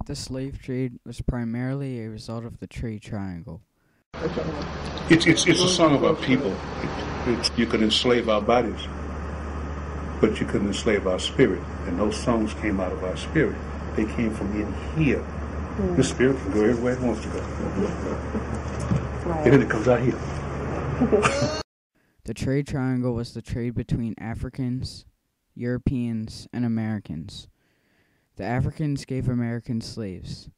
The slave trade was primarily a result of the trade triangle. It's a song about people. You could enslave our bodies, but you couldn't enslave our spirit. And those songs came out of our spirit. They came from in here. The spirit can go everywhere it wants to go. Right. And then it comes out here. The trade triangle was the trade between Africans, Europeans, and Americans. The Africans gave Americans slaves.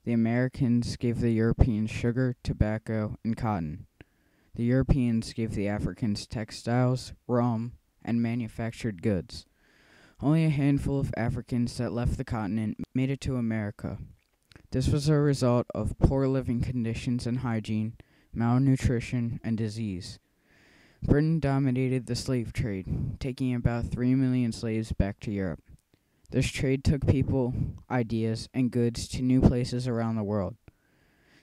The Americans gave the Europeans sugar, tobacco, and cotton. The Europeans gave the Africans textiles, rum, and manufactured goods. Only a handful of Africans that left the continent made it to America. This was a result of poor living conditions and hygiene, malnutrition, and disease. Britain dominated the slave trade, taking about 3 million slaves back to Europe. This trade took people, ideas, and goods to new places around the world.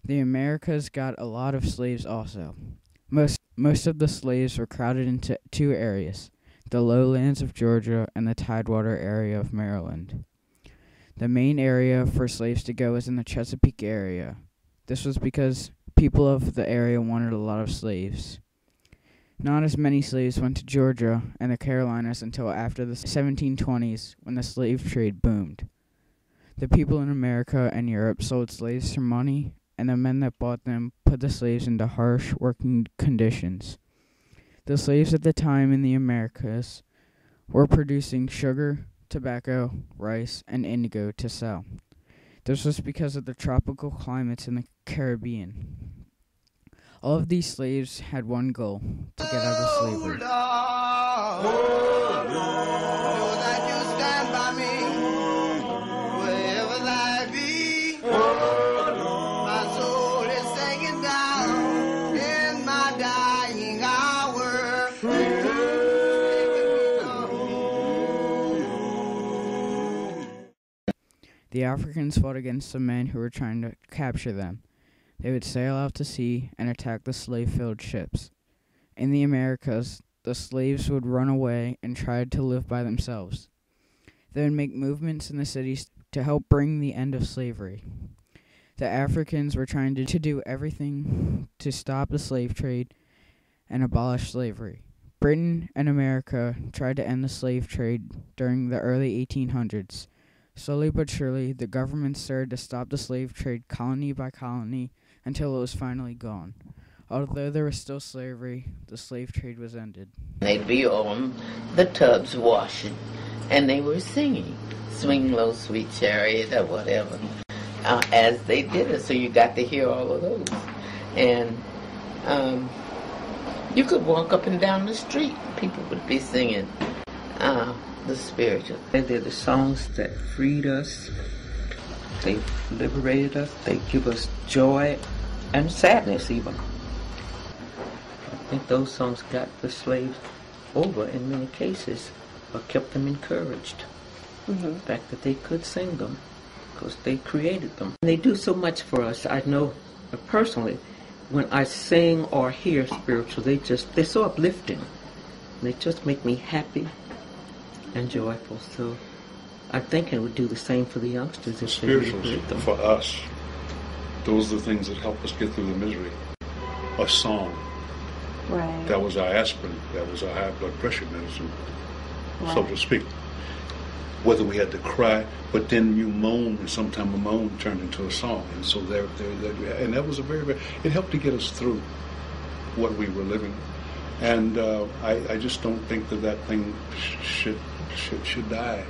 The Americas got a lot of slaves also. Most of the slaves were crowded into two areas, the lowlands of Georgia and the Tidewater area of Maryland. The main area for slaves to go was in the Chesapeake area. This was because people of the area wanted a lot of slaves. Not as many slaves went to Georgia and the Carolinas until after the 1720s, when the slave trade boomed. The people in America and Europe sold slaves for money, and the men that bought them put the slaves into harsh working conditions. The slaves at the time in the Americas were producing sugar, tobacco, rice, and indigo to sell. This was because of the tropical climates in the Caribbean. All of these slaves had one goal, to get out of slavery. The Africans fought against the men who were trying to capture them. They would sail out to sea and attack the slave-filled ships. In the Americas, the slaves would run away and try to live by themselves. They would make movements in the cities to help bring the end of slavery. The Africans were trying to do everything to stop the slave trade and abolish slavery. Britain and America tried to end the slave trade during the early 1800s. Slowly but surely, the government started to stop the slave trade colony by colony until it was finally gone. Although there was still slavery, the slave trade was ended. They'd be on the tubs washing, and they were singing, "Swing Low, Sweet Chariot," or whatever, as they did it. So you got to hear all of those. And you could walk up and down the street, people would be singing the spiritual. They're the songs that freed us, they liberated us, they give us joy and sadness even. I think those songs got the slaves over in many cases, or kept them encouraged. The fact that they could sing them, because they created them. They do so much for us. I know personally, when I sing or hear spiritual, they're so uplifting. They just make me happy and joyful. So I think it would do the same for the youngsters if they really heard them. For us, those are the things that help us get through the misery. A song. Right. That was our aspirin. That was our high blood pressure medicine, so to speak. Whether we had to cry, but then you moan, and sometimes a moan turned into a song. And so and that was a very, very, it helped to get us through what we were living. And I just don't think that thing should die.